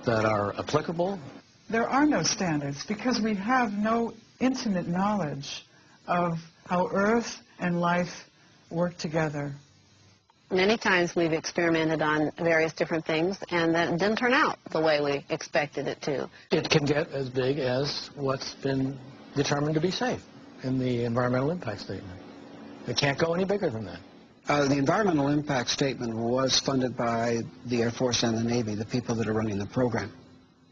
that are applicable? There are no standards because we have no intimate knowledge of how Earth and life work together. Many times we've experimented on various different things, and that didn't turn out the way we expected it to. It can get as big as what's been determined to be safe in the environmental impact statement. It can't go any bigger than that. The environmental impact statement was funded by the Air Force and the Navy, the people that are running the program.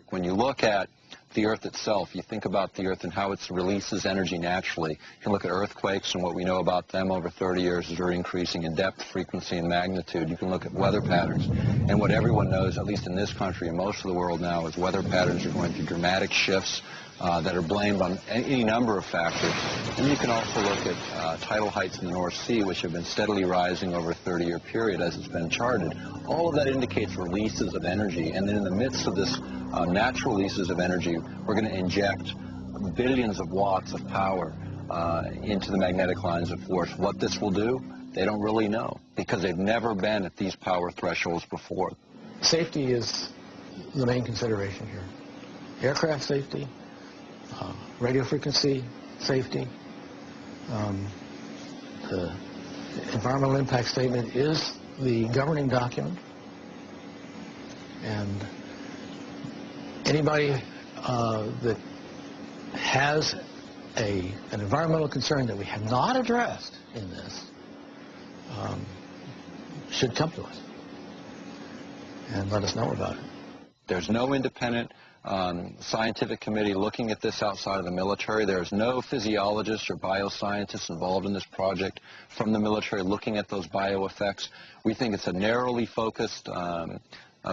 When you look at the Earth itself, you think about the Earth and how it releases energy naturally. You can look at earthquakes, and what we know about them over 30 years is they're increasing in depth, frequency, and magnitude. You can look at weather patterns, and what everyone knows, at least in this country and most of the world now, is weather patterns are going through dramatic shifts that are blamed on any number of factors. And you can also look at tidal heights in the North Sea, which have been steadily rising over a 30-year period as it's been charted. All of that indicates releases of energy, and then in the midst of this natural releases of energy, we're going to inject billions of watts of power into the magnetic lines of force. What this will do, they don't really know because they've never been at these power thresholds before. Safety is the main consideration here. Aircraft safety, radio frequency safety. The environmental impact statement is the governing document, and anybody that has an environmental concern that we have not addressed in this should come to us and let us know about it. There's no independent scientific committee looking at this outside of the military. There's no physiologists or bioscientists involved in this project from the military looking at those bioeffects. We think it's a narrowly focused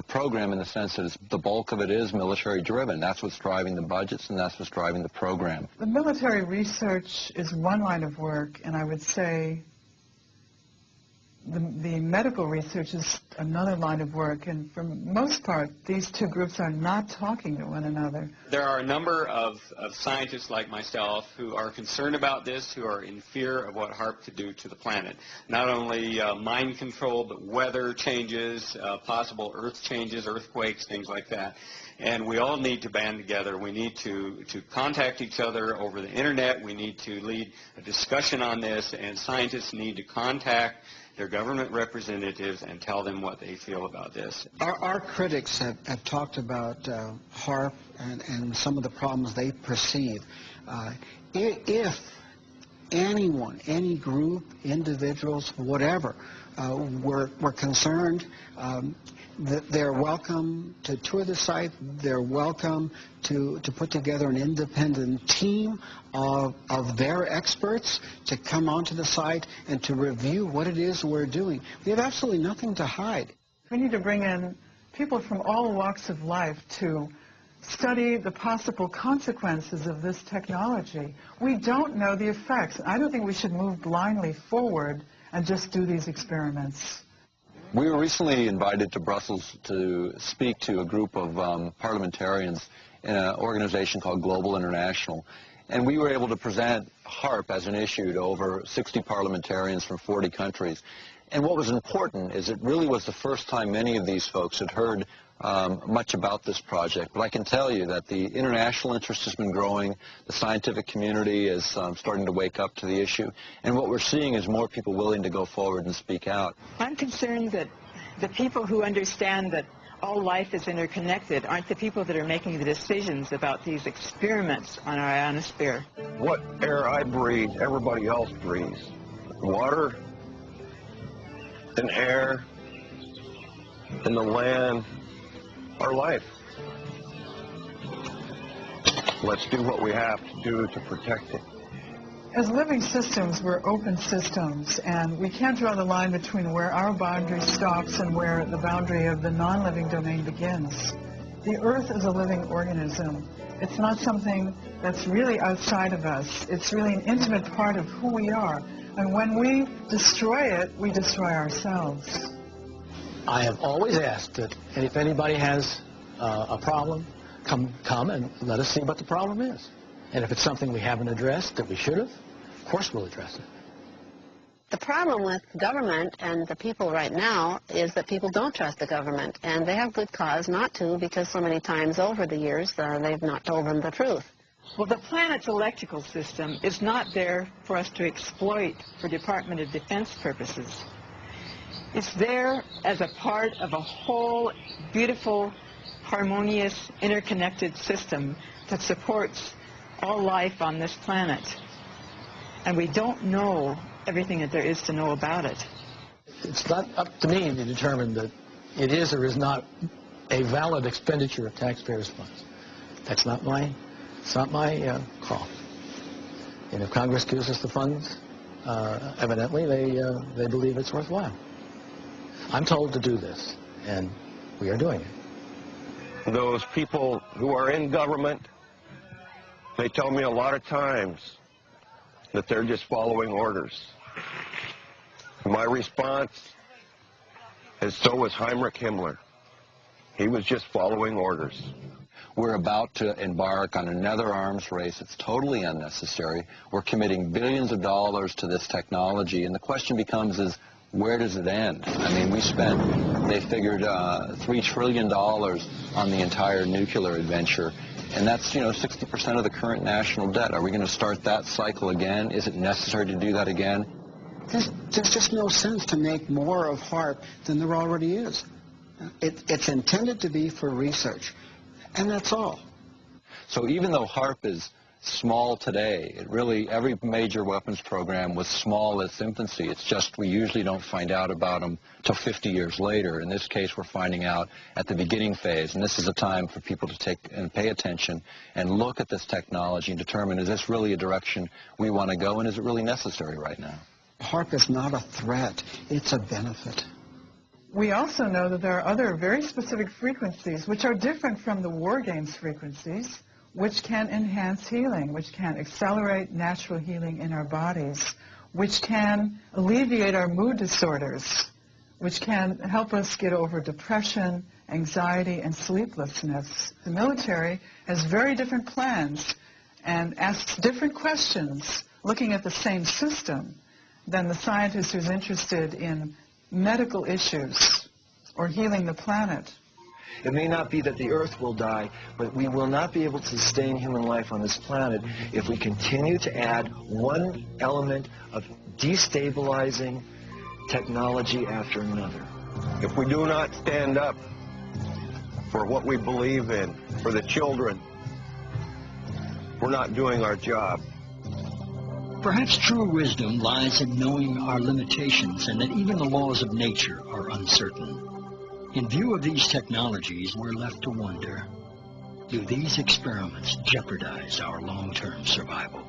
program in the sense that the bulk of it is military-driven. That's what's driving the budgets, and that's what's driving the program. The military research is one line of work, and I would say the medical research is another line of work, and for the most part, these two groups are not talking to one another. There are a number of scientists like myself who are concerned about this, who are in fear of what HAARP could do to the planet. Not only mind control, but weather changes, possible earth changes, earthquakes, things like that. And we all need to band together. We need to contact each other over the internet. We need to lead a discussion on this, and scientists need to contact their government representatives and tell them what they feel about this. Our critics have talked about HAARP and some of the problems they perceive. If anyone, any group, individuals, whatever, were concerned, they're welcome to tour the site. They're welcome to put together an independent team of their experts to come onto the site and to review what it is we're doing. We have absolutely nothing to hide. We need to bring in people from all walks of life to study the possible consequences of this technology. We don't know the effects. I don't think we should move blindly forward and just do these experiments. We were recently invited to Brussels to speak to a group of parliamentarians in an organization called Global International, and we were able to present HAARP as an issue to over 60 parliamentarians from 40 countries. And what was important is it really was the first time many of these folks had heard much about this project. But I can tell you that the international interest has been growing. The scientific community is starting to wake up to the issue. And what we're seeing is more people willing to go forward and speak out. I'm concerned that the people who understand that all life is interconnected aren't the people that are making the decisions about these experiments on our ionosphere. What air I breathe, everybody else breathes. Water, and air, and the land, our life. Let's do what we have to do to protect it. As living systems, we're open systems, and we can't draw the line between where our boundary stops and where the boundary of the non-living domain begins. The Earth is a living organism. It's not something that's really outside of us. It's really an intimate part of who we are. And when we destroy it, we destroy ourselves. I have always asked that if anybody has a problem, come and let us see what the problem is. And if it's something we haven't addressed that we should have, of course we'll address it. The problem with government and the people right now is that people don't trust the government, and they have good cause not to, because so many times over the years they've not told them the truth. Well, the planet's electrical system is not there for us to exploit for Department of Defense purposes. It's there as a part of a whole beautiful, harmonious, interconnected system that supports all life on this planet. And we don't know everything that there is to know about it. It's not up to me to determine that it is or is not a valid expenditure of taxpayers' funds. It's not my call. And if Congress gives us the funds, evidently they believe it's worthwhile. I'm told to do this, and we are doing it. Those people who are in government, they tell me a lot of times that they're just following orders. My response is, so was Heinrich Himmler. He was just following orders. We're about to embark on another arms race. It's totally unnecessary. We're committing billions of dollars to this technology, and the question becomes is, where does it end? I mean, they figured $3 trillion on the entire nuclear adventure, and that's, 60% of the current national debt. Are we going to start that cycle again? Is it necessary to do that again? There's just no sense to make more of HAARP than there already is. It's intended to be for research, and that's all. So even though HAARP is small today, every major weapons program was small in its infancy. It's just we usually don't find out about them till 50 years later. In this case, we're finding out at the beginning phase, and this is a time for people to take and pay attention and look at this technology and determine, is this really a direction we want to go, and is it really necessary right now? HAARP is not a threat. It's a benefit. We also know that there are other very specific frequencies which are different from the war games frequencies, which can enhance healing, which can accelerate natural healing in our bodies, which can alleviate our mood disorders, which can help us get over depression, anxiety, and sleeplessness. The military has very different plans and asks different questions looking at the same system than the scientist who's interested in medical issues or healing the planet. It may not be that the Earth will die, but we will not be able to sustain human life on this planet if we continue to add one element of destabilizing technology after another. If we do not stand up for what we believe in, for the children, we're not doing our job. Perhaps true wisdom lies in knowing our limitations and that even the laws of nature are uncertain. In view of these technologies, we're left to wonder, do these experiments jeopardize our long-term survival?